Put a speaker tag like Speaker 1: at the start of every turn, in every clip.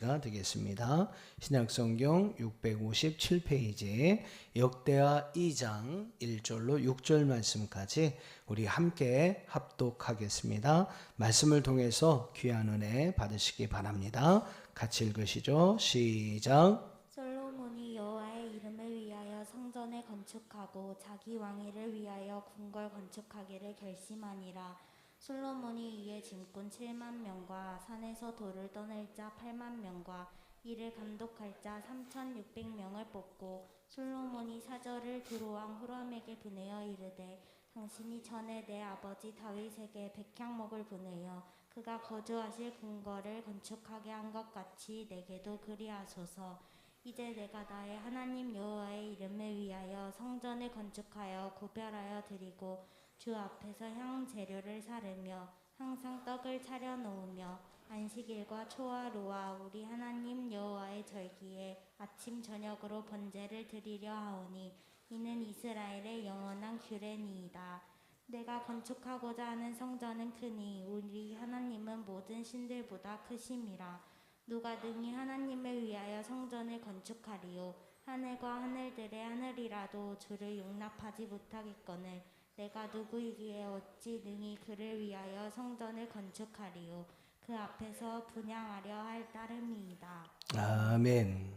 Speaker 1: 되겠습니다. 신약성경 657페이지 역대하 2장 1절로 6절 말씀까지 우리 함께 합독하겠습니다. 말씀을 통해서 귀한 은혜 받으시기 바랍니다. 같이 읽으시죠. 시작.
Speaker 2: 솔로몬이 여호와의 이름을 위하여 성전을 건축하고 자기 왕위를 위하여 궁궐 건축하기를 결심하니라. 솔로몬이 이에 짐꾼 7만 명과 산에서 돌을 떠낼 자 8만 명과 이를 감독할 자 3,600명을 뽑고 솔로몬이 사절을 두로왕 후람에게 보내어 이르되 당신이 전에 내 아버지 다윗에게 백향목을 보내어 그가 거주하실 궁궐을 건축하게 한 것 같이 내게도 그리하소서. 이제 내가 나의 하나님 여호와의 이름을 위하여 성전을 건축하여 구별하여 드리고 주 앞에서 향 재료를 사르며 항상 떡을 차려 놓으며 안식일과 초하루와 우리 하나님 여호와의 절기에 아침 저녁으로 번제를 드리려 하오니 이는 이스라엘의 영원한 규례니이다. 내가 건축하고자 하는 성전은 크니 우리 하나님은 모든 신들보다 크심이라. 누가 능히 하나님을 위하여 성전을 건축하리요. 하늘과 하늘들의 하늘이라도 주를 용납하지 못하겠거늘 내가 누구이기에 어찌 능히 그를 위하여 성전을 건축하리요. 그 앞에서 분향하려 할 따름이이다.
Speaker 1: 아멘.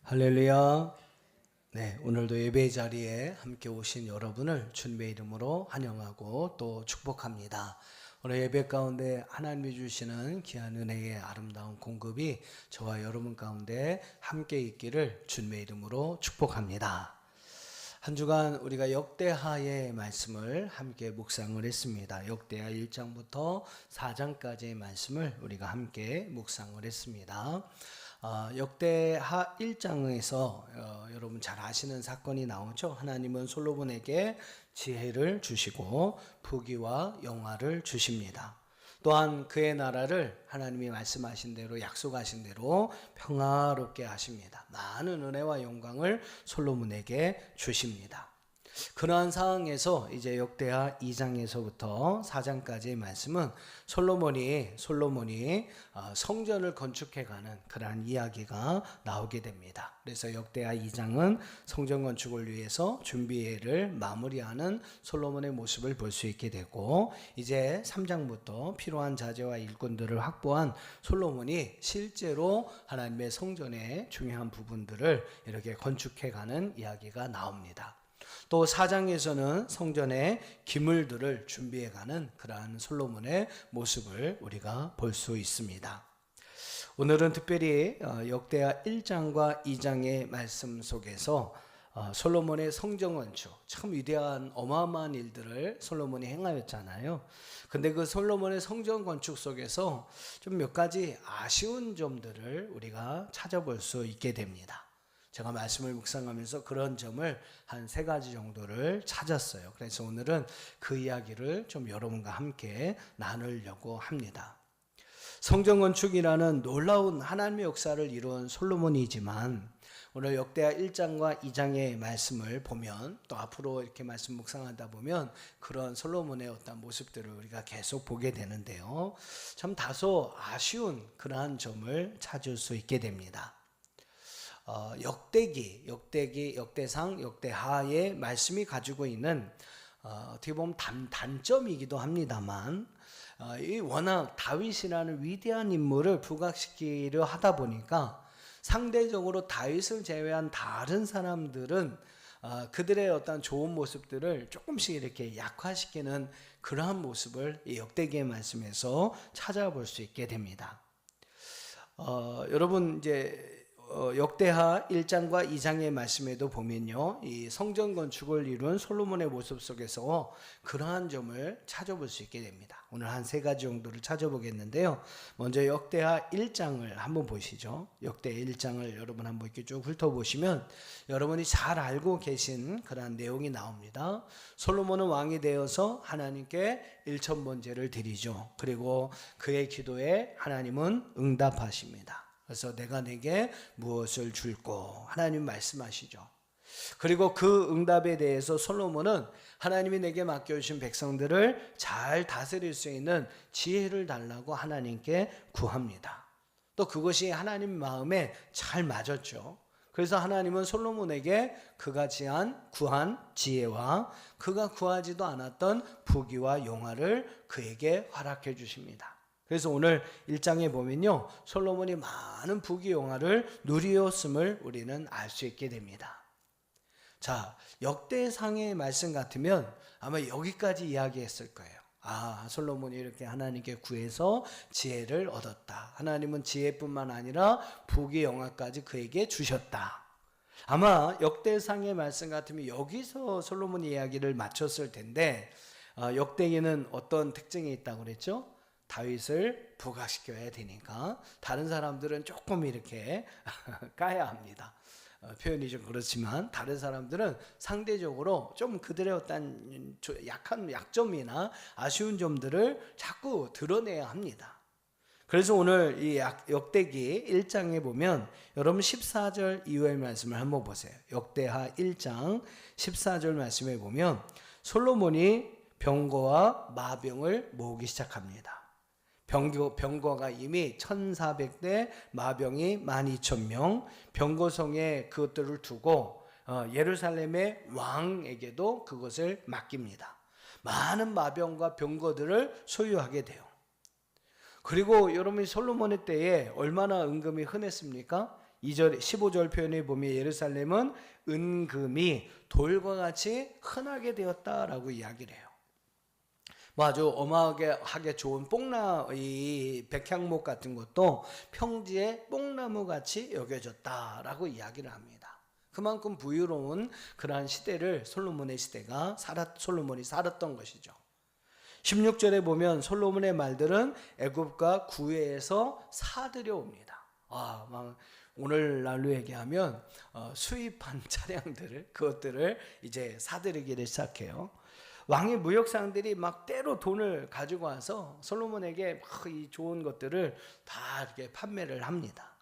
Speaker 1: 할렐루야. 네, 오늘도 예배 자리에 함께 오신 여러분을 주님의 이름으로 환영하고 또 축복합니다. 오늘 예배 가운데 하나님이 주시는 귀한 은혜의 아름다운 공급이 저와 여러분 가운데 함께 있기를 주님의 이름으로 축복합니다. 한 주간 우리가 역대하의 말씀을 함께 묵상을 했습니다. 역대하 1장부터 4장까지의 말씀을 우리가 함께 묵상을 했습니다. 역대하 1장에서 여러분 잘 아시는 사건이 나오죠. 하나님은 솔로몬에게 지혜를 주시고 부귀와 영화를 주십니다. 또한 그의 나라를 하나님이 말씀하신 대로 약속하신 대로 평화롭게 하십니다. 많은 은혜와 영광을 솔로몬에게 주십니다. 그러한 상황에서 이제 역대하 2장에서부터 4장까지의 말씀은 솔로몬이 성전을 건축해가는 그러한 이야기가 나오게 됩니다. 그래서 역대하 2장은 성전 건축을 위해서 준비를 마무리하는 솔로몬의 모습을 볼 수 있게 되고, 이제 3장부터 필요한 자재와 일꾼들을 확보한 솔로몬이 실제로 하나님의 성전의 중요한 부분들을 이렇게 건축해가는 이야기가 나옵니다. 또 4장에서는 성전의 기물들을 준비해가는 그러한 솔로몬의 모습을 우리가 볼 수 있습니다. 오늘은 특별히 역대하 1장과 2장의 말씀 속에서 솔로몬의 성전 건축, 참 위대한 어마어마한 일들을 솔로몬이 행하였잖아요. 근데 그 솔로몬의 성전 건축 속에서 좀 몇 가지 아쉬운 점들을 우리가 찾아볼 수 있게 됩니다. 제가 말씀을 묵상하면서 그런 점을 한 3가지 정도를 찾았어요. 그래서 오늘은 그 이야기를 좀 여러분과 함께 나누려고 합니다. 성전 건축이라는 놀라운 하나님의 역사를 이룬 솔로몬이지만 오늘 역대하 1장과 2장의 말씀을 보면 또 앞으로 이렇게 말씀 묵상하다 보면 그런 솔로몬의 어떤 모습들을 우리가 계속 보게 되는데요. 참 다소 아쉬운 그러한 점을 찾을 수 있게 됩니다. 역대상, 역대하의 말씀이 가지고 있는 어떻게 보면 단점이기도 합니다만 이 워낙 다윗이라는 위대한 인물을 부각시키려 하다 보니까 상대적으로 다윗을 제외한 다른 사람들은 그들의 어떤 좋은 모습들을 조금씩 이렇게 약화시키는 그러한 모습을 이 역대기의 말씀에서 찾아볼 수 있게 됩니다. 여러분 이제 역대하 1장과 2장의 말씀에도 보면요, 이 성전 건축을 이룬 솔로몬의 모습 속에서 그러한 점을 찾아볼 수 있게 됩니다. 오늘 한 3가지 정도를 찾아보겠는데요. 먼저 역대하 1장을 한번 보시죠. 역대 1장을 여러분 한번 이렇게 쭉 훑어보시면 여러분이 잘 알고 계신 그러한 내용이 나옵니다. 솔로몬은 왕이 되어서 하나님께 일천번제를 드리죠. 그리고 그의 기도에 하나님은 응답하십니다. 그래서 내가 내게 무엇을 줄꼬 하나님 말씀하시죠. 그리고 그 응답에 대해서 솔로몬은 하나님이 내게 맡겨주신 백성들을 잘 다스릴 수 있는 지혜를 달라고 하나님께 구합니다. 또 그것이 하나님 마음에 잘 맞았죠. 그래서 하나님은 솔로몬에게 그가 구한 지혜와 그가 구하지도 않았던 부귀와 영화를 그에게 허락해 주십니다. 그래서 오늘 1장에 보면요, 솔로몬이 많은 부귀 영화를 누리었음을 우리는 알 수 있게 됩니다. 자, 역대상의 말씀 같으면 아마 여기까지 이야기했을 거예요. 솔로몬이 이렇게 하나님께 구해서 지혜를 얻었다. 하나님은 지혜뿐만 아니라 부귀 영화까지 그에게 주셨다. 아마 역대상의 말씀 같으면 여기서 솔로몬이 이야기를 마쳤을 텐데, 역대기는 어떤 특징이 있다고 그랬죠? 다윗을 부각시켜야 되니까 다른 사람들은 조금 이렇게 까야 합니다. 표현이 좀 그렇지만 다른 사람들은 상대적으로 좀 그들의 어떤 약한 약점이나 아쉬운 점들을 자꾸 드러내야 합니다. 그래서 오늘 이 역대기 1장에 보면 여러분 14절 이후의 말씀을 한번 보세요. 역대하 1장 14절 말씀에 보면 솔로몬이 병거와 마병을 모으기 시작합니다. 병거가 이미 1400대, 마병이 12,000명, 병거성에 그것들을 두고 예루살렘의 왕에게도 그것을 맡깁니다. 많은 마병과 병거들을 소유하게 돼요. 그리고 여러분이 솔로몬의 때에 얼마나 은금이 흔했습니까? 15절 표현에 보면 예루살렘은 은금이 돌과 같이 흔하게 되었다라고 이야기를 해요. 아주 어마어마하게 좋은 이 백향목 같은 것도 평지의 뽕나무 같이 여겨졌다라고 이야기를 합니다. 그만큼 부유로운 그러한 시대를 솔로몬의 시대가 솔로몬이 살았던 것이죠. 16절에 보면 솔로몬의 말들은 애굽과 구해에서 사들여옵니다. 오늘날로 얘기하면 수입한 차량들을 그것들을 이제 사들이기를 시작해요. 왕의 무역상들이 막 때로 돈을 가지고 와서 솔로몬에게 막 이 좋은 것들을 다 이렇게 판매를 합니다.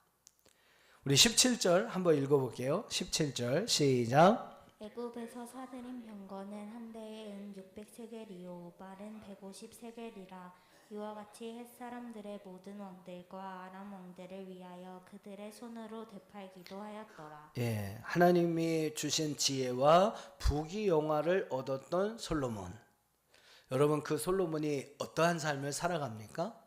Speaker 1: 우리 17절 한번 읽어볼게요. 17절 시작.
Speaker 2: 애굽에서 사들인 병거는 한 대에 은 600세겔이요 말은 150세겔이라. 이와 같이 햇사람들의 모든 왕들과 아람 왕들을 위하여 그들의 손으로 되팔기도 하였더라.
Speaker 1: 하나님이 주신 지혜와 부귀 영화를 얻었던 솔로몬. 여러분, 그 솔로몬이 어떠한 삶을 살아갑니까?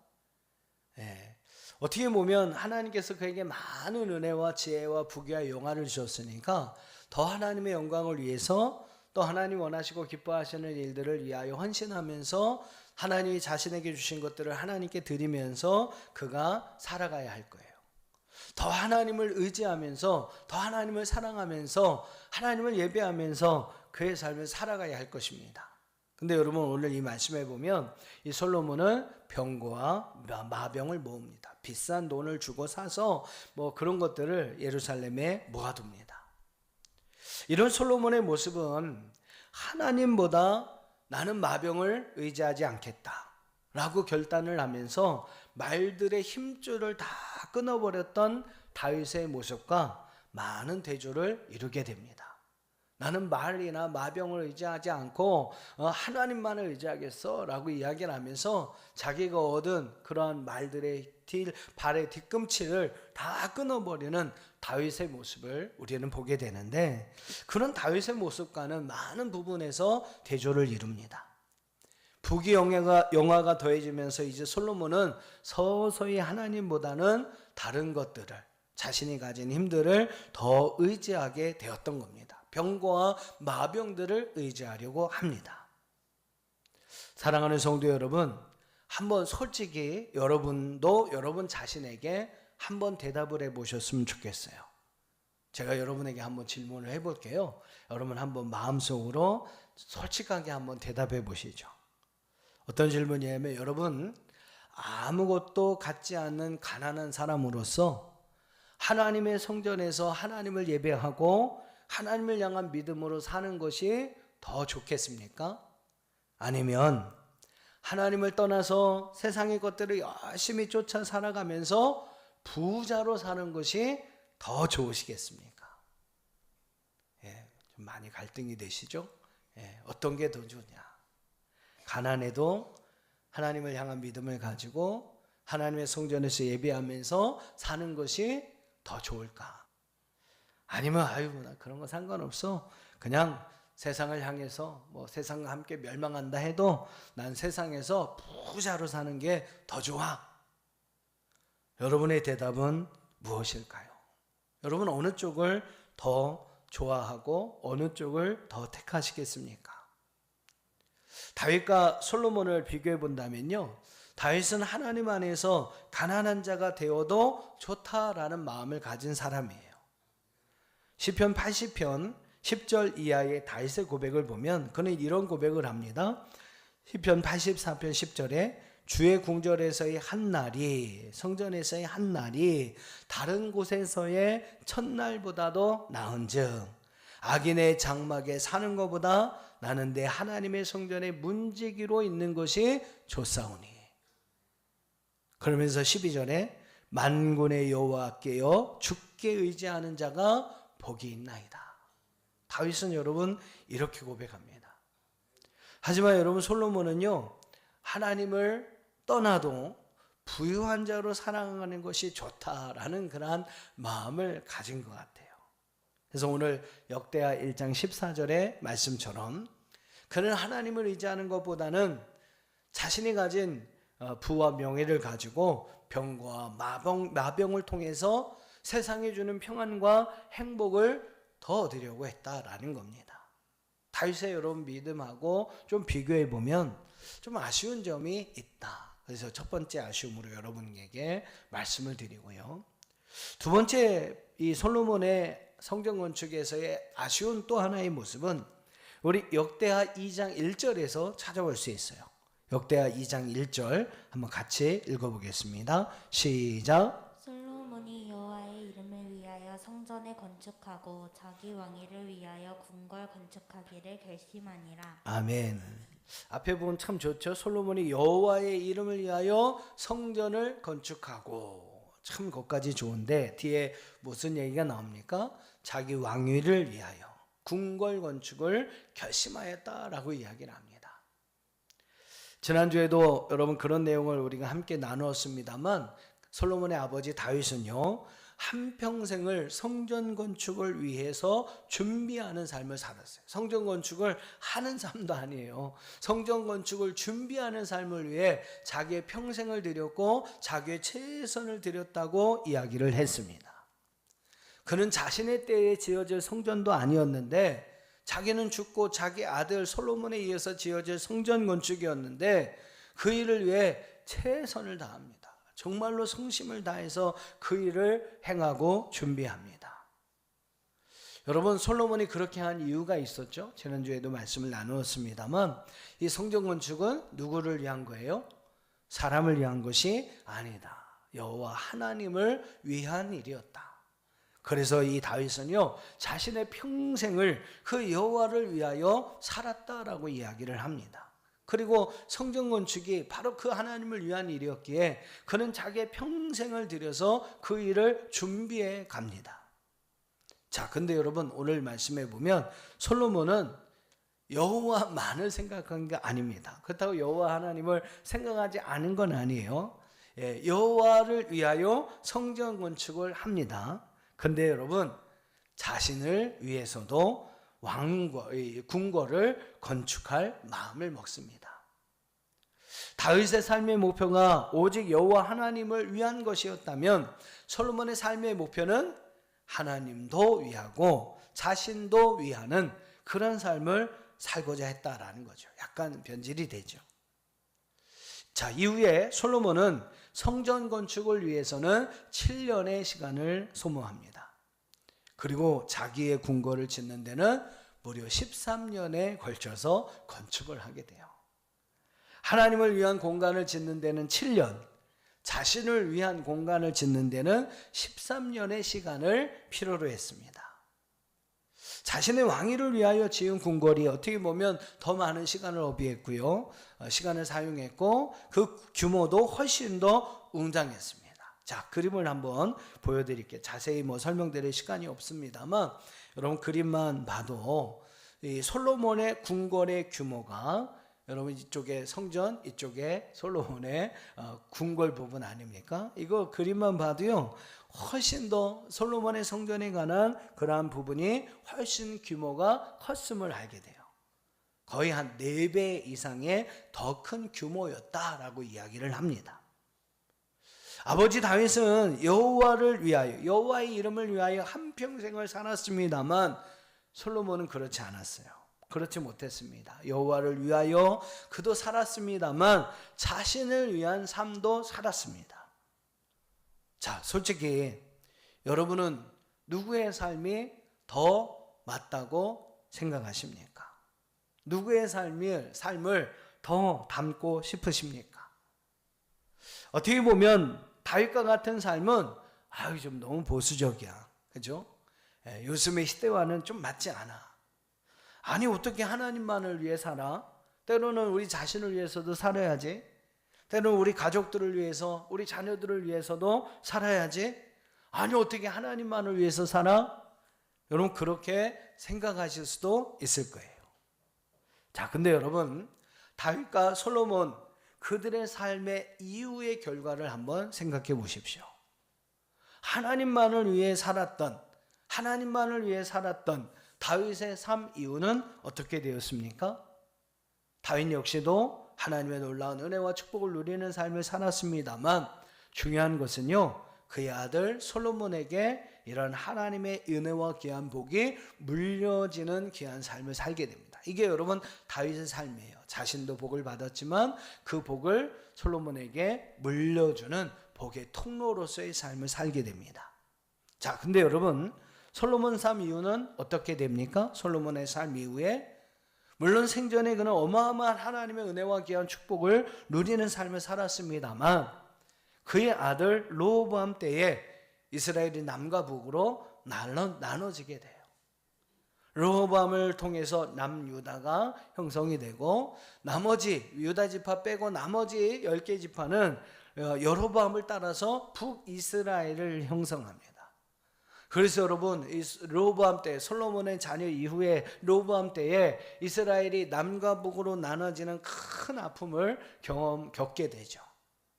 Speaker 1: 어떻게 보면 하나님께서 그에게 많은 은혜와 지혜와 부귀와 영화를 주셨으니까 더 하나님의 영광을 위해서 또 하나님 원하시고 기뻐하시는 일들을 위하여 헌신하면서 하나님이 자신에게 주신 것들을 하나님께 드리면서 그가 살아가야 할 거예요. 더 하나님을 의지하면서 더 하나님을 사랑하면서 하나님을 예배하면서 그의 삶을 살아가야 할 것입니다. 근데 여러분, 오늘 이 말씀에 보면 이 솔로몬은 병거와 마병을 모읍니다. 비싼 돈을 주고 사서 그런 것들을 예루살렘에 모아둡니다. 이런 솔로몬의 모습은 하나님보다 나는 마병을 의지하지 않겠다 라고 결단을 하면서 말들의 힘줄을 다 끊어버렸던 다윗의 모습과 많은 대조를 이루게 됩니다. 나는 말이나 마병을 의지하지 않고 하나님만을 의지하겠어 라고 이야기를 하면서 자기가 얻은 그러한 말들의 발의 뒤꿈치를 다 끊어버리는 다윗의 모습을 우리는 보게 되는데, 그런 다윗의 모습과는 많은 부분에서 대조를 이룹니다. 부귀 영화가 더해지면서 이제 솔로몬은 서서히 하나님보다는 다른 것들을, 자신이 가진 힘들을 더 의지하게 되었던 겁니다. 병거와 마병들을 의지하려고 합니다. 사랑하는 성도 여러분, 한번 솔직히 여러분도 여러분 자신에게 한번 대답을 해보셨으면 좋겠어요. 제가 여러분에게 한번 질문을 해볼게요. 여러분 한번 마음속으로 솔직하게 한번 대답해 보시죠. 어떤 질문이냐면, 여러분 아무것도 갖지 않는 가난한 사람으로서 하나님의 성전에서 하나님을 예배하고 하나님을 향한 믿음으로 사는 것이 더 좋겠습니까? 아니면 하나님을 떠나서 세상의 것들을 열심히 쫓아 살아가면서 부자로 사는 것이 더 좋으시겠습니까? 좀 많이 갈등이 되시죠? 어떤 게 더 좋냐? 가난해도 하나님을 향한 믿음을 가지고 하나님의 성전에서 예배하면서 사는 것이 더 좋을까? 아니면 아유 나 그런 거 상관없어. 그냥 세상을 향해서 뭐 세상과 함께 멸망한다 해도 난 세상에서 부자로 사는 게 더 좋아. 여러분의 대답은 무엇일까요? 여러분 어느 쪽을 더 좋아하고 어느 쪽을 더 택하시겠습니까? 다윗과 솔로몬을 비교해 본다면요, 다윗은 하나님 안에서 가난한 자가 되어도 좋다라는 마음을 가진 사람이에요. 시편 80편 10절 이하의 다윗의 고백을 보면 그는 이런 고백을 합니다. 시편 84편 10절에 주의 궁전에서의 한 날이, 성전에서의 한 날이 다른 곳에서의 첫날보다도 나은즉 악인의 장막에 사는 것보다 나는 내 하나님의 성전에 문지기로 있는 것이 좋사오니. 그러면서 12절에 만군의 여호와께여 주께 의지하는 자가 복이 있나이다. 다윗은 여러분 이렇게 고백합니다. 하지만 여러분 솔로몬은요, 하나님을 떠나도 부유한 자로 살아가는 것이 좋다라는 그러한 마음을 가진 것 같아요. 그래서 오늘 역대하 1장 14절의 말씀처럼 그는 하나님을 의지하는 것보다는 자신이 가진 부와 명예를 가지고 병과 마병을 통해서 세상에 주는 평안과 행복을 더 얻으려고 했다라는 겁니다. 다윗의 여러분 믿음하고 좀 비교해 보면 좀 아쉬운 점이 있다. 그래서 첫 번째 아쉬움으로 여러분에게 말씀을 드리고요. 두 번째, 이 솔로몬의 성전 건축에서의 아쉬운 또 하나의 모습은 우리 역대하 2장 1절에서 찾아볼 수 있어요. 역대하 2장 1절 한번 같이 읽어보겠습니다. 시작.
Speaker 2: 솔로몬이 여호와의 이름을 위하여 성전을 건축하고 자기 왕위를 위하여 궁궐 건축하기를 결심하니라.
Speaker 1: 아멘. 앞에 보면 참 좋죠. 솔로몬이 여호와의 이름을 위하여 성전을 건축하고, 참 것까지 좋은데 뒤에 무슨 얘기가 나옵니까? 자기 왕위를 위하여 궁궐 건축을 결심하였다라고 이야기를 합니다. 지난주에도 여러분 그런 내용을 우리가 함께 나누었습니다만 솔로몬의 아버지 다윗은요, 한평생을 성전 건축을 위해서 준비하는 삶을 살았어요. 성전 건축을 하는 삶도 아니에요. 성전 건축을 준비하는 삶을 위해 자기의 평생을 들였고 자기의 최선을 들였다고 이야기를 했습니다. 그는 자신의 때에 지어질 성전도 아니었는데, 자기는 죽고 자기 아들 솔로몬에 의해서 지어질 성전 건축이었는데 그 일을 위해 최선을 다합니다. 정말로 성심을 다해서 그 일을 행하고 준비합니다. 여러분 솔로몬이 그렇게 한 이유가 있었죠. 지난주에도 말씀을 나누었습니다만 이 성전 건축은 누구를 위한 거예요? 사람을 위한 것이 아니다. 여호와 하나님을 위한 일이었다. 그래서 이 다윗은요, 자신의 평생을 그 여호와를 위하여 살았다라고 이야기를 합니다. 그리고 성전 건축이 바로 그 하나님을 위한 일이었기에 그는 자기의 평생을 들여서 그 일을 준비해 갑니다. 자, 근데 여러분 오늘 말씀해 보면 솔로몬은 여호와만을 생각한 게 아닙니다. 그렇다고 여호와 하나님을 생각하지 않은 건 아니에요. 여호와를 위하여 성전 건축을 합니다. 근데 여러분 자신을 위해서도 궁궐을 건축할 마음을 먹습니다. 다윗의 삶의 목표가 오직 여호와 하나님을 위한 것이었다면 솔로몬의 삶의 목표는 하나님도 위하고 자신도 위하는 그런 삶을 살고자 했다라는 거죠. 약간 변질이 되죠. 자, 이후에 솔로몬은 성전 건축을 위해서는 7년의 시간을 소모합니다. 그리고 자기의 궁궐을 짓는 데는 무려 13년에 걸쳐서 건축을 하게 돼요. 하나님을 위한 공간을 짓는 데는 7년, 자신을 위한 공간을 짓는 데는 13년의 시간을 필요로 했습니다. 자신의 왕위를 위하여 지은 궁궐이 어떻게 보면 더 많은 시간을 허비했고요. 시간을 사용했고 그 규모도 훨씬 더 웅장했습니다. 자, 그림을 한번 보여드릴게요. 자세히 설명드릴 시간이 없습니다만 여러분 그림만 봐도 이 솔로몬의 궁궐의 규모가 여러분 이쪽에 성전, 이쪽에 솔로몬의 궁궐 부분 아닙니까? 이거 그림만 봐도요, 훨씬 더 솔로몬의 성전에 관한 그러한 부분이 훨씬 규모가 컸음을 알게 돼요. 거의 한 4배 이상의 더 큰 규모였다라고 이야기를 합니다. 아버지 다윗은 여호와를 위하여, 여호와의 이름을 위하여 한평생을 살았습니다만 솔로몬은 그렇지 않았어요. 그렇지 못했습니다. 여호와를 위하여 그도 살았습니다만 자신을 위한 삶도 살았습니다. 자, 솔직히 여러분은 누구의 삶이 더 맞다고 생각하십니까? 누구의 삶을 더 담고 싶으십니까? 어떻게 보면 다윗과 같은 삶은 좀 너무 보수적이야, 그죠? 요즘의 시대와는 좀 맞지 않아. 아니, 어떻게 하나님만을 위해 살아? 때로는 우리 자신을 위해서도 살아야지. 때로는 우리 가족들을 위해서, 우리 자녀들을 위해서도 살아야지. 아니, 어떻게 하나님만을 위해서 살아? 여러분, 그렇게 생각하실 수도 있을 거예요. 자, 근데 여러분, 다윗과 솔로몬, 그들의 삶의 이후의 결과를 한번 생각해 보십시오. 하나님만을 위해 살았던 다윗의 삶 이후는 어떻게 되었습니까? 다윗 역시도 하나님의 놀라운 은혜와 축복을 누리는 삶을 살았습니다만 중요한 것은요, 그의 아들 솔로몬에게 이런 하나님의 은혜와 귀한 복이 물려지는 귀한 삶을 살게 됩니다. 이게 여러분 다윗의 삶이에요. 자신도 복을 받았지만 그 복을 솔로몬에게 물려주는 복의 통로로서의 삶을 살게 됩니다. 자, 근데 여러분 솔로몬 삶 이후는 어떻게 됩니까? 솔로몬의 삶 이후에 물론 생전에 그는 어마어마한 하나님의 은혜와 귀한 축복을 누리는 삶을 살았습니다만 그의 아들 르호보암 때에 이스라엘이 남과 북으로 나눠지게 돼요. 르호보암을 통해서 남유다가 형성이 되고 나머지 유다 지파 빼고 나머지 10개 지파는 여로보암을 따라서 북이스라엘을 형성합니다. 그래서 여러분 르호보암 때 솔로몬의 자녀 이후에 르호보암 때에 이스라엘이 남과 북으로 나눠지는 큰 아픔을 겪게 되죠.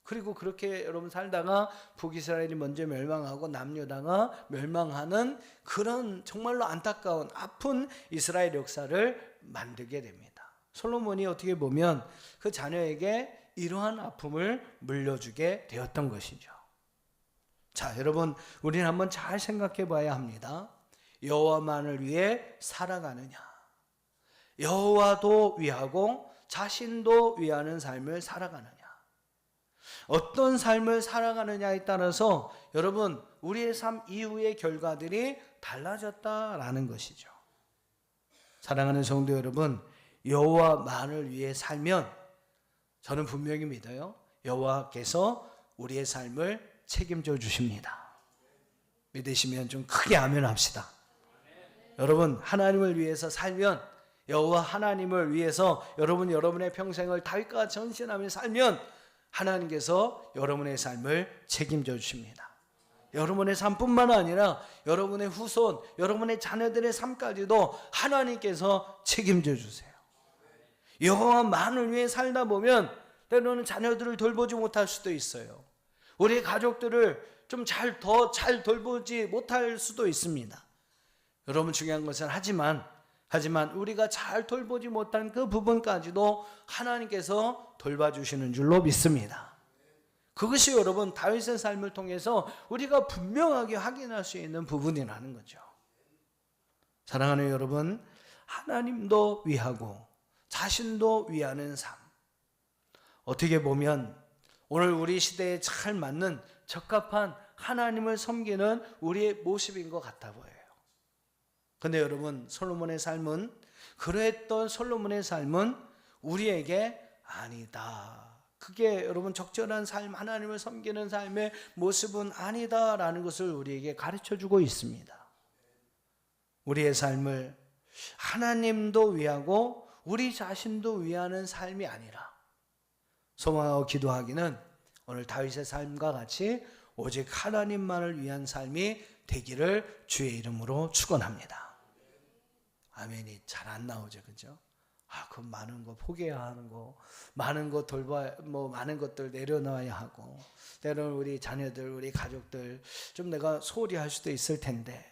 Speaker 1: 그리고 그렇게 여러분 살다가 북이스라엘이 먼저 멸망하고 남유다가 멸망하는 그런 정말로 안타까운 아픈 이스라엘 역사를 만들게 됩니다. 솔로몬이 어떻게 보면 그 자녀에게 이러한 아픔을 물려주게 되었던 것이죠. 자, 여러분 우리는 한번 잘 생각해 봐야 합니다. 여호와만을 위해 살아가느냐, 여호와도 위하고 자신도 위하는 삶을 살아가느냐, 어떤 삶을 살아가느냐에 따라서 여러분 우리의 삶 이후의 결과들이 달라졌다라는 것이죠. 사랑하는 성도 여러분, 여호와만을 위해 살면 저는 분명히 믿어요. 여호와께서 우리의 삶을 책임져 주십니다. 믿으시면 좀 크게 아멘 합시다. 여러분 하나님을 위해서 살면, 여호와 하나님을 위해서 여러분의 평생을 다윗과 전신하며 살면 하나님께서 여러분의 삶을 책임져 주십니다. 여러분의 삶뿐만 아니라 여러분의 후손, 여러분의 자녀들의 삶까지도 하나님께서 책임져 주세요. 여호와만을 위해 살다 보면 때로는 자녀들을 돌보지 못할 수도 있어요. 우리 가족들을 좀 더 잘 돌보지 못할 수도 있습니다. 여러분 중요한 것은 하지만 우리가 잘 돌보지 못한 그 부분까지도 하나님께서 돌봐주시는 줄로 믿습니다. 그것이 여러분 다윗의 삶을 통해서 우리가 분명하게 확인할 수 있는 부분이라는 거죠. 사랑하는 여러분, 하나님도 위하고 자신도 위하는 삶, 어떻게 보면 오늘 우리 시대에 잘 맞는 적합한 하나님을 섬기는 우리의 모습인 것 같아 보여요. 근데 여러분 솔로몬의 삶은, 그랬던 솔로몬의 삶은 우리에게 아니다, 그게 여러분 적절한 삶, 하나님을 섬기는 삶의 모습은 아니다라는 것을 우리에게 가르쳐주고 있습니다. 우리의 삶을 하나님도 위하고 우리 자신도 위하는 삶이 아니라 소망하고 기도하기는 오늘 다윗의 삶과 같이 오직 하나님만을 위한 삶이 되기를 주의 이름으로 축원합니다. 아멘이 잘 안 나오죠, 그죠? 그 많은 거 포기해야 하는 거, 많은 거 많은 것들 내려놔야 하고, 때로는 우리 자녀들, 우리 가족들 좀 내가 소홀히 할 수도 있을 텐데,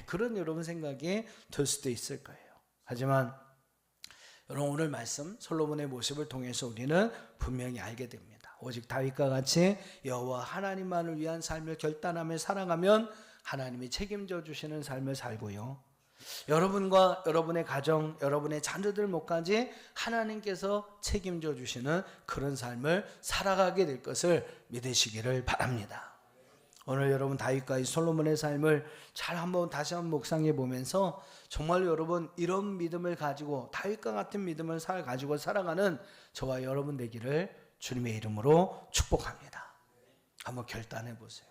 Speaker 1: 그런 여러분 생각이 들 수도 있을 거예요. 하지만 여러분 오늘 말씀 솔로몬의 모습을 통해서 우리는 분명히 알게 됩니다. 오직 다윗과 같이 여호와 하나님만을 위한 삶을 결단하며 살아가면 하나님이 책임져 주시는 삶을 살고요, 여러분과 여러분의 가정, 여러분의 자녀들 목까지 하나님께서 책임져 주시는 그런 삶을 살아가게 될 것을 믿으시기를 바랍니다. 오늘 여러분 다윗과 이 솔로몬의 삶을 잘 다시 한번 묵상해 보면서 정말 여러분 이런 믿음을 가지고 다윗과 같은 믿음을 가지고 살아가는 저와 여러분 되기를 주님의 이름으로 축복합니다. 한번 결단해 보세요.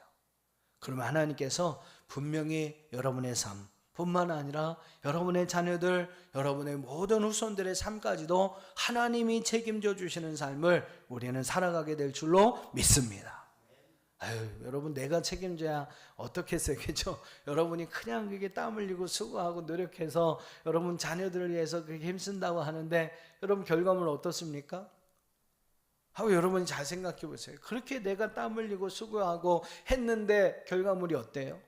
Speaker 1: 그러면 하나님께서 분명히 여러분의 삶 뿐만 아니라 여러분의 자녀들, 여러분의 모든 후손들의 삶까지도 하나님이 책임져 주시는 삶을 우리는 살아가게 될 줄로 믿습니다. 여러분 내가 책임져야 어떻게 쓰겠죠? 여러분이 그냥 그게 땀 흘리고 수고하고 노력해서 여러분 자녀들을 위해서 그렇게 힘쓴다고 하는데 여러분 결과물 어떻습니까? 여러분이 잘 생각해 보세요. 그렇게 내가 땀 흘리고 수고하고 했는데 결과물이 어때요?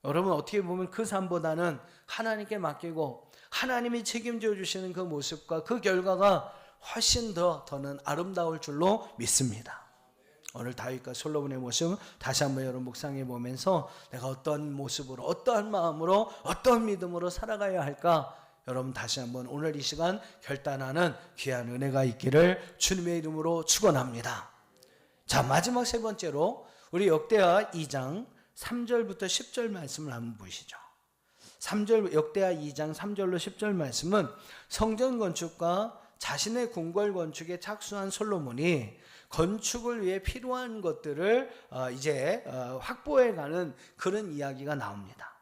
Speaker 1: 여러분 어떻게 보면 그 삶보다는 하나님께 맡기고 하나님이 책임져 주시는 그 모습과 그 결과가 훨씬 더는 아름다울 줄로 믿습니다. 오늘 다윗과 솔로몬의 모습 다시 한번 여러분 묵상해 보면서 내가 어떤 모습으로, 어떠한 마음으로, 어떤 믿음으로 살아가야 할까, 여러분 다시 한번 오늘 이 시간 결단하는 귀한 은혜가 있기를 주님의 이름으로 축원합니다. 자, 마지막 세 번째로 우리 역대하 2장 3절부터 10절 말씀을 한번 보시죠. 역대하 2장 3절로 10절 말씀은 성전 건축과 자신의 궁궐 건축에 착수한 솔로몬이 건축을 위해 필요한 것들을 이제 확보해가는 그런 이야기가 나옵니다.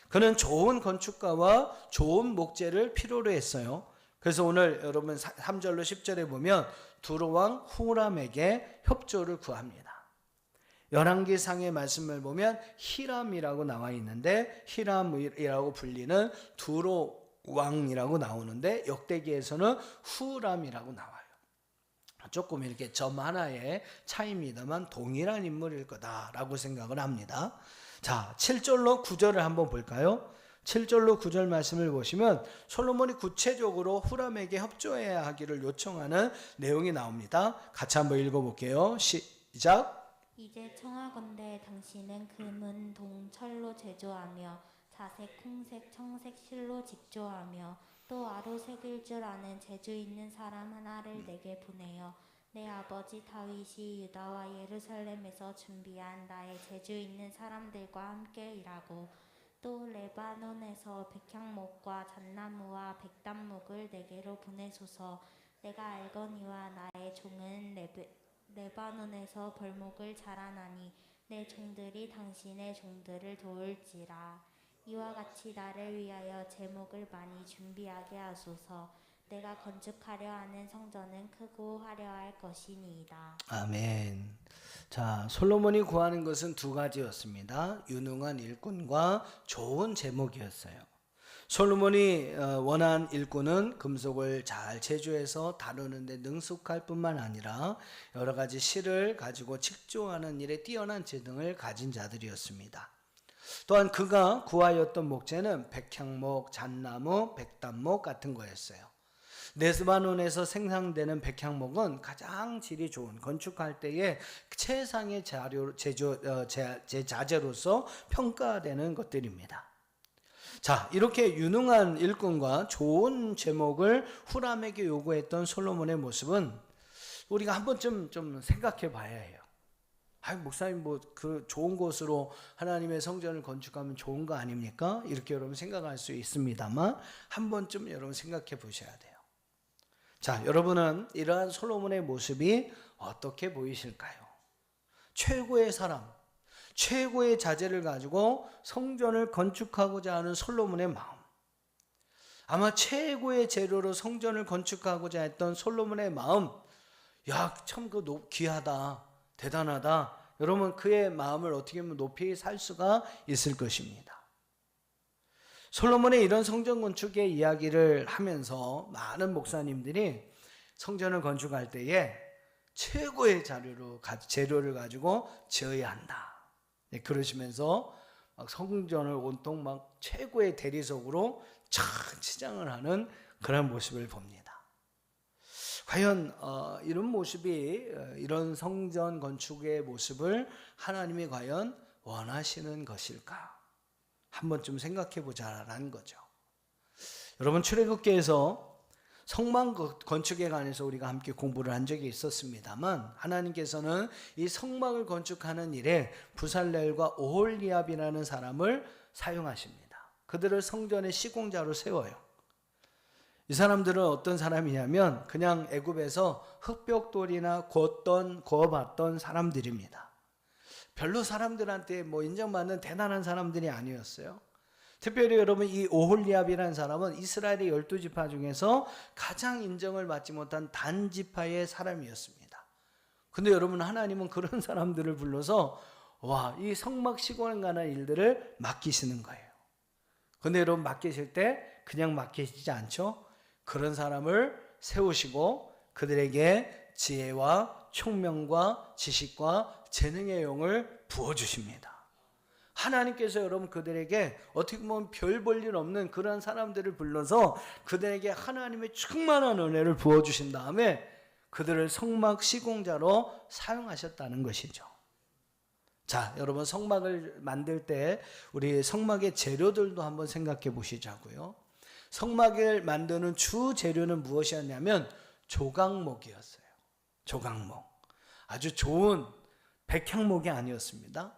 Speaker 1: 그는 좋은 건축가와 좋은 목재를 필요로 했어요. 그래서 오늘 여러분 3절로 10절에 보면 두로왕 후람에게 협조를 구합니다. 열왕기상의 말씀을 보면 히람이라고 나와 있는데 히람이라고 불리는 두로왕이라고 나오는데 역대기에서는 후람이라고 나와요. 조금 이렇게 점 하나의 차이입니다만 동일한 인물일 거다라고 생각을 합니다. 자, 7절로 9절을 한번 볼까요? 7절로 9절 말씀을 보시면 솔로몬이 구체적으로 후람에게 협조해야 하기를 요청하는 내용이 나옵니다. 같이 한번 읽어볼게요. 시작.
Speaker 2: 이제 청하건대 당신은 금은 동 철로 제조하며 자색 홍색 청색 실로 직조하며 또 아로색일 줄 아는 재주 있는 사람 하나를 내게 보내어 내 아버지 다윗이 유다와 예루살렘에서 준비한 나의 재주 있는 사람들과 함께 일하고 또 레바논에서 백향목과 잣나무와 백단목을 내게로 보내소서. 내가 알거니와 나의 종은 레바논에서 벌목을 자라나니 내 종들이 당신의 종들을 도울지라. 이와 같이 나를 위하여 제목을 많이 준비하게 하소서. 내가 건축하려 하는 성전은 크고 화려할 것이니이다.
Speaker 1: 아멘. 자, 솔로몬이 구하는 것은 두 가지였습니다. 유능한 일꾼과 좋은 제목이었어요. 솔로몬이 원한 일꾼은 금속을 잘 제조해서 다루는데 능숙할 뿐만 아니라 여러 가지 실을 가지고 직조하는 일에 뛰어난 재능을 가진 자들이었습니다. 또한 그가 구하였던 목재는 백향목, 잣나무, 백단목 같은 거였어요. 레바논에서 생산되는 백향목은 가장 질이 좋은, 건축할 때에 최상의 제자재로서 평가되는 것들입니다. 자, 이렇게 유능한 일꾼과 좋은 제목을 후람에게 요구했던 솔로몬의 모습은 우리가 한 번쯤 좀 생각해 봐야 해요. 목사님 그 좋은 곳으로 하나님의 성전을 건축하면 좋은 거 아닙니까? 이렇게 여러분 생각할 수 있습니다만 한 번쯤 여러분 생각해 보셔야 돼요. 자, 여러분은 이러한 솔로몬의 모습이 어떻게 보이실까요? 최고의 사람, 최고의 자재를 가지고 성전을 건축하고자 하는 솔로몬의 마음, 아마 최고의 재료로 성전을 건축하고자 했던 솔로몬의 마음, 참 귀하다, 대단하다. 여러분 그의 마음을 어떻게 하면 높이 살 수가 있을 것입니다. 솔로몬의 이런 성전 건축의 이야기를 하면서 많은 목사님들이 성전을 건축할 때에 최고의 재료를 가지고 지어야 한다. 네, 그러시면서 막 성전을 온통 막 최고의 대리석으로 촥 치장을 하는 그런 모습을 봅니다. 과연 이런 모습이, 이런 성전 건축의 모습을 하나님이 과연 원하시는 것일까? 한 번쯤 생각해 보자라는 거죠. 여러분, 출애굽기에서 성막 건축에 관해서 우리가 함께 공부를 한 적이 있었습니다만, 하나님께서는 이 성막을 건축하는 일에 부살렐과 오홀리압이라는 사람을 사용하십니다. 그들을 성전의 시공자로 세워요. 이 사람들은 어떤 사람이냐면 그냥 애굽에서 흙벽돌이나 구워봤던 사람들입니다. 별로 사람들한테 인정받는 대단한 사람들이 아니었어요. 특별히 여러분, 이 오홀리압이라는 사람은 이스라엘의 12지파 중에서 가장 인정을 받지 못한 단지파의 사람이었습니다. 근데 여러분, 하나님은 그런 사람들을 불러서 이 성막 시공에 관한 일들을 맡기시는 거예요. 근데 여러분, 맡기실 때 그냥 맡기시지 않죠? 그런 사람을 세우시고 그들에게 지혜와 총명과 지식과 재능의 영을 부어주십니다. 하나님께서 여러분, 그들에게 어떻게 보면 별 볼 일 없는 그런 사람들을 불러서 그들에게 하나님의 충만한 은혜를 부어주신 다음에 그들을 성막 시공자로 사용하셨다는 것이죠. 자, 여러분, 성막을 만들 때 우리 성막의 재료들도 한번 생각해 보시자고요. 성막을 만드는 주 재료는 무엇이었냐면 조각목이었어요. 조각목. 아주 좋은 백향목이 아니었습니다.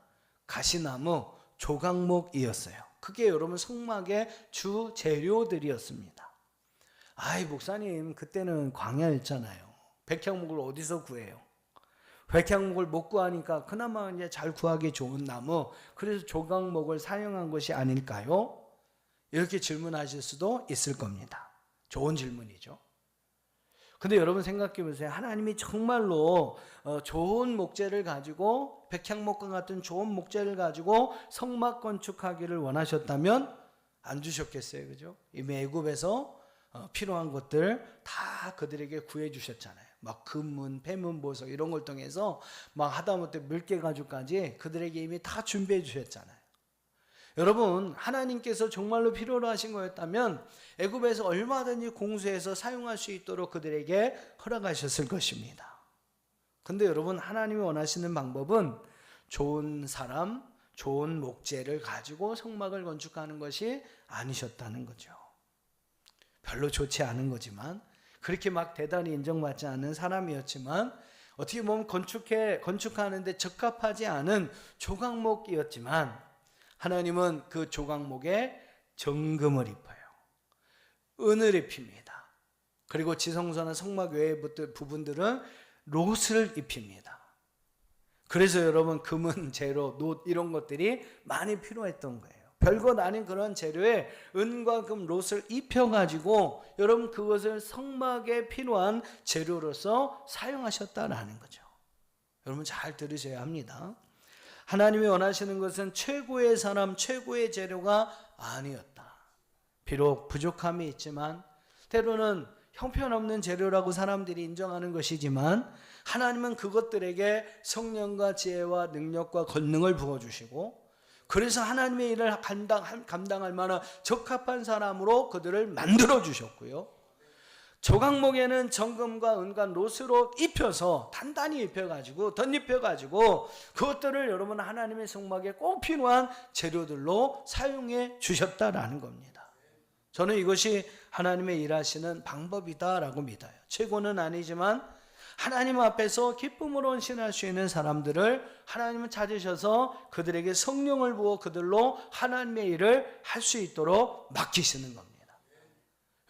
Speaker 1: 가시나무, 조각목이었어요. 그게 여러분 성막의 주 재료들이었습니다. 목사님, 그때는 광야였잖아요. 백향목을 어디서 구해요? 백향목을 못 구하니까 그나마 이제 잘 구하기 좋은 나무, 그래서 조각목을 사용한 것이 아닐까요? 이렇게 질문하실 수도 있을 겁니다. 좋은 질문이죠. 근데 여러분, 생각해 보세요. 하나님이 정말로 좋은 목재를 가지고, 백향목과 같은 좋은 목재를 가지고 성막 건축하기를 원하셨다면 안 주셨겠어요, 그죠? 이미 애굽에서 필요한 것들 다 그들에게 구해 주셨잖아요. 막 금문, 폐문, 보석 이런 걸 통해서 막 하다못해 물개 가죽까지 그들에게 이미 다 준비해 주셨잖아요. 여러분, 하나님께서 정말로 필요로 하신 거였다면 애굽에서 얼마든지 공수해서 사용할 수 있도록 그들에게 허락하셨을 것입니다. 근데 여러분, 하나님이 원하시는 방법은 좋은 사람, 좋은 목재를 가지고 성막을 건축하는 것이 아니셨다는 거죠. 별로 좋지 않은 거지만, 그렇게 막 대단히 인정받지 않은 사람이었지만, 어떻게 보면 건축하는데 적합하지 않은 조각목이었지만, 하나님은 그 조각목에 정금을 입혀요. 은을 입힙니다. 그리고 지성소나 성막 외의 부분들은 롯을 입힙니다. 그래서 여러분, 금은 재료, 놋 이런 것들이 많이 필요했던 거예요. 별것 아닌 그런 재료에 은과 금, 롯을 입혀가지고 여러분, 그것을 성막에 필요한 재료로서 사용하셨다라는 거죠. 여러분, 잘 들으셔야 합니다. 하나님이 원하시는 것은 최고의 사람, 최고의 재료가 아니었다. 비록 부족함이 있지만, 때로는 형편없는 재료라고 사람들이 인정하는 것이지만, 하나님은 그것들에게 성령과 지혜와 능력과 권능을 부어주시고, 그래서 하나님의 일을 감당할 만한 적합한 사람으로 그들을 만들어 주셨고요. 조각목에는 정금과 은과 롯으로 입혀서 단단히 입혀가지고 덧입혀가지고 그것들을 여러분, 하나님의 성막에 꼭 필요한 재료들로 사용해 주셨다라는 겁니다. 저는 이것이 하나님의 일하시는 방법이다라고 믿어요. 최고는 아니지만 하나님 앞에서 기쁨으로 헌신할 수 있는 사람들을 하나님은 찾으셔서 그들에게 성령을 부어 그들로 하나님의 일을 할 수 있도록 맡기시는 겁니다.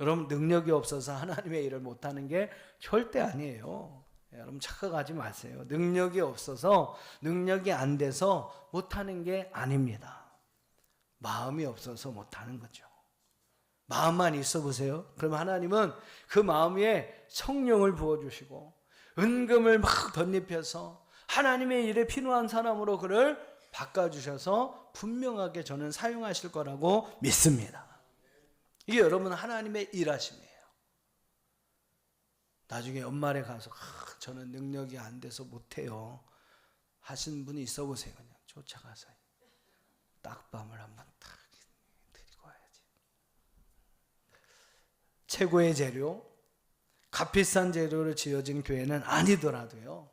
Speaker 1: 여러분, 능력이 없어서 하나님의 일을 못하는 게 절대 아니에요. 여러분, 착각하지 마세요. 능력이 없어서, 능력이 안 돼서 못하는 게 아닙니다. 마음이 없어서 못하는 거죠. 마음만 있어 보세요. 그럼 하나님은 그 마음 위에 성령을 부어주시고 은금을 막 덧입혀서 하나님의 일에 필요한 사람으로 그를 바꿔주셔서 분명하게 저는 사용하실 거라고 믿습니다. 이게 여러분 하나님의 일하심이에요. 나중에 연말에 가서 저는 능력이 안 돼서 못해요 하신 분이 있어 보세요. 그냥 쫓아가서 딱밤을 한번 딱 드리고 와야지. 최고의 재료, 값비싼 재료로 지어진 교회는 아니더라도요,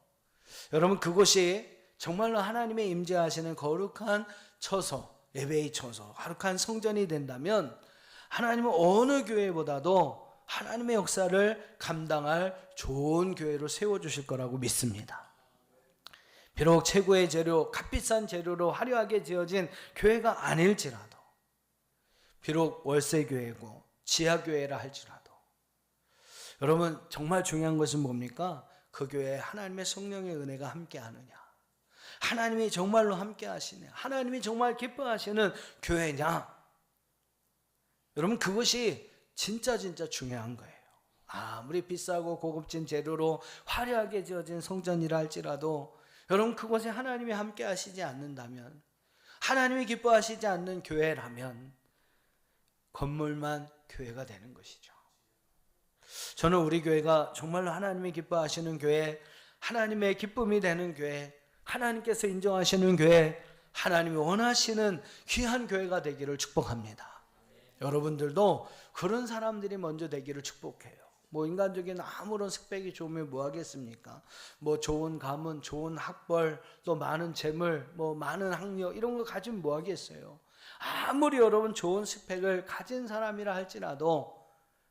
Speaker 1: 여러분 그곳이 정말로 하나님의 임재하시는 거룩한 처소, 예배의 처소, 거룩한 성전이 된다면 하나님은 어느 교회보다도 하나님의 역사를 감당할 좋은 교회로 세워주실 거라고 믿습니다. 비록 최고의 재료, 값비싼 재료로 화려하게 지어진 교회가 아닐지라도, 비록 월세교회고 지하교회라 할지라도, 여러분 정말 중요한 것은 뭡니까? 그 교회에 하나님의 성령의 은혜가 함께하느냐, 하나님이 정말로 함께하시냐, 하나님이 정말 기뻐하시는 교회냐, 여러분 그것이 진짜 중요한 거예요. 아무리 비싸고 고급진 재료로 화려하게 지어진 성전이라 할지라도 여러분 그곳에 하나님이 함께 하시지 않는다면, 하나님이 기뻐하시지 않는 교회라면 건물만 교회가 되는 것이죠. 저는 우리 교회가 정말로 하나님이 기뻐하시는 교회, 하나님의 기쁨이 되는 교회, 하나님께서 인정하시는 교회, 하나님이 원하시는 귀한 교회가 되기를 축복합니다. 여러분들도 그런 사람들이 먼저 되기를 축복해요. 뭐 인간적인 아무런 스펙이 좋으면 뭐 하겠습니까? 뭐 좋은 가문, 좋은 학벌, 또 많은 재물, 뭐 많은 학력 이런 거 가지면 뭐 하겠어요? 아무리 여러분 좋은 스펙을 가진 사람이라 할지라도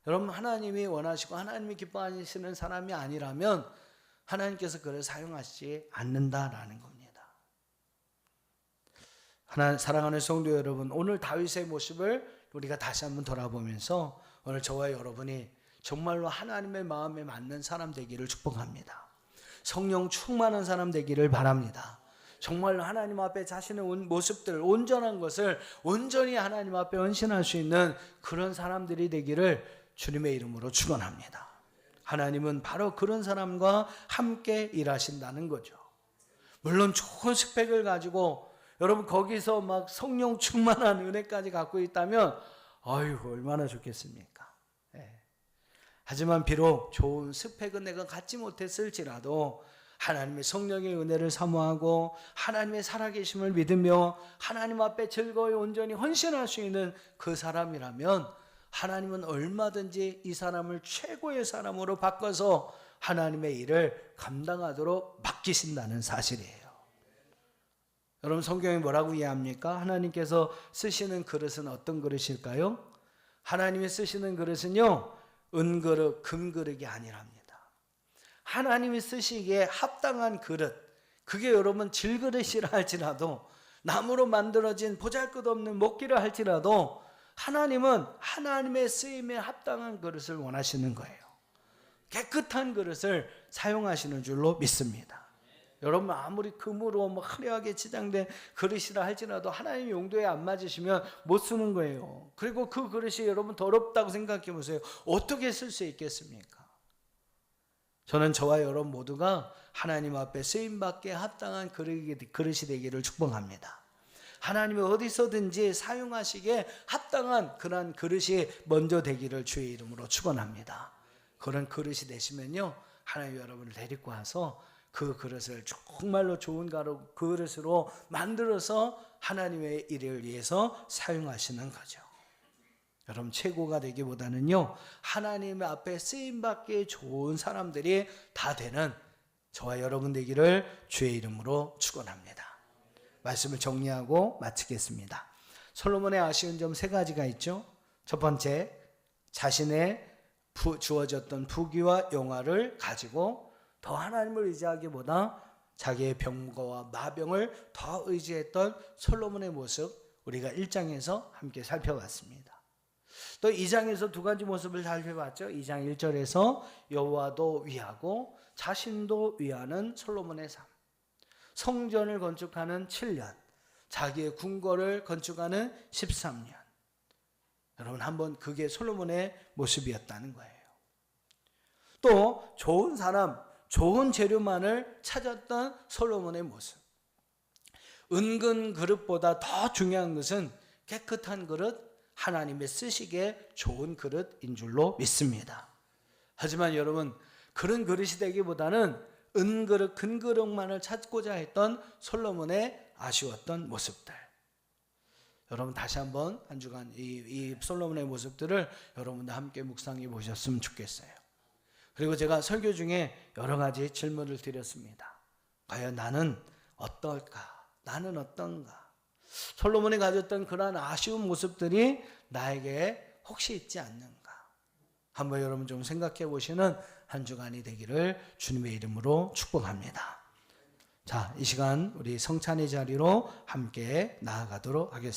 Speaker 1: 여러분 하나님이 원하시고 하나님이 기뻐하시는 사람이 아니라면 하나님께서 그를 사용하시지 않는다라는 겁니다. 사랑하는 성도 여러분, 오늘 다윗의 모습을 우리가 다시 한번 돌아보면서 오늘 저와 여러분이 정말로 하나님의 마음에 맞는 사람 되기를 축복합니다. 성령 충만한 사람 되기를 바랍니다. 정말로 하나님 앞에 자신의 모습들, 온전한 것을 온전히 하나님 앞에 헌신할 수 있는 그런 사람들이 되기를 주님의 이름으로 축원합니다. 하나님은 바로 그런 사람과 함께 일하신다는 거죠. 물론 좋은 스펙을 가지고 여러분 거기서 막 성령 충만한 은혜까지 갖고 있다면 아이고 얼마나 좋겠습니까? 네. 하지만 비록 좋은 스펙은 내가 갖지 못했을지라도 하나님의 성령의 은혜를 사모하고 하나님의 살아계심을 믿으며 하나님 앞에 즐거이 온전히 헌신할 수 있는 그 사람이라면 하나님은 얼마든지 이 사람을 최고의 사람으로 바꿔서 하나님의 일을 감당하도록 맡기신다는 사실이에요. 여러분 성경이 뭐라고 이해합니까? 하나님께서 쓰시는 그릇은 어떤 그릇일까요? 하나님이 쓰시는 그릇은요, 은그릇, 금그릇이 아니랍니다. 하나님이 쓰시기에 합당한 그릇, 그게 여러분 질그릇이라 할지라도 나무로 만들어진 보잘것없는 먹기라 할지라도 하나님은 하나님의 쓰임에 합당한 그릇을 원하시는 거예요. 깨끗한 그릇을 사용하시는 줄로 믿습니다. 여러분 아무리 금으로 뭐 화려하게 치장된 그릇이라 할지라도 하나님 용도에 안 맞으시면 못 쓰는 거예요. 그리고 그 그릇이 여러분 더럽다고 생각해 보세요. 어떻게 쓸 수 있겠습니까? 저는 저와 여러분 모두가 하나님 앞에 쓰임받게 합당한 그릇이 되기를 축복합니다. 하나님이 어디서든지 사용하시기에 합당한 그런 그릇이 먼저 되기를 주의 이름으로 축원합니다. 그런 그릇이 되시면요, 하나님 여러분을 데리고 와서 그 그릇을 정말로 좋은 그릇으로 만들어서 하나님의 일을 위해서 사용하시는 거죠. 여러분 최고가 되기보다는요, 하나님 앞에 쓰임받기 좋은 사람들이 다 되는 저와 여러분 되기를 주의 이름으로 축원합니다. 말씀을 정리하고 마치겠습니다. 솔로몬의 아쉬운 점 3가지가 있죠. 첫 번째, 자신의 주어졌던 부귀와 영화를 가지고 더 하나님을 의지하기보다 자기의 병거와 마병을 더 의지했던 솔로몬의 모습, 우리가 1장에서 함께 살펴봤습니다. 또 2장에서 2가지 모습을 살펴봤죠. 2장 1절에서 여호와도 위하고 자신도 위하는 솔로몬의 삶, 성전을 건축하는 7년, 자기의 궁궐을 건축하는 13년. 여러분 한번 그게 솔로몬의 모습이었다는 거예요. 또 좋은 사람, 좋은 재료만을 찾았던 솔로몬의 모습. 은근 그릇보다 더 중요한 것은 깨끗한 그릇, 하나님의 쓰시기에 좋은 그릇인 줄로 믿습니다. 하지만 여러분, 그런 그릇이 되기보다는 은그릇, 금그릇만을 찾고자 했던 솔로몬의 아쉬웠던 모습들. 여러분 다시 한번 한 주간 이 솔로몬의 모습들을 여러분과 함께 묵상해 보셨으면 좋겠어요. 그리고 제가 설교 중에 여러 가지 질문을 드렸습니다. 과연 나는 어떨까? 나는 어떤가? 솔로몬이 가졌던 그러한 아쉬운 모습들이 나에게 혹시 있지 않는가? 한번 여러분 좀 생각해 보시는 한 주간이 되기를 주님의 이름으로 축복합니다. 자, 이 시간 우리 성찬의 자리로 함께 나아가도록 하겠습니다.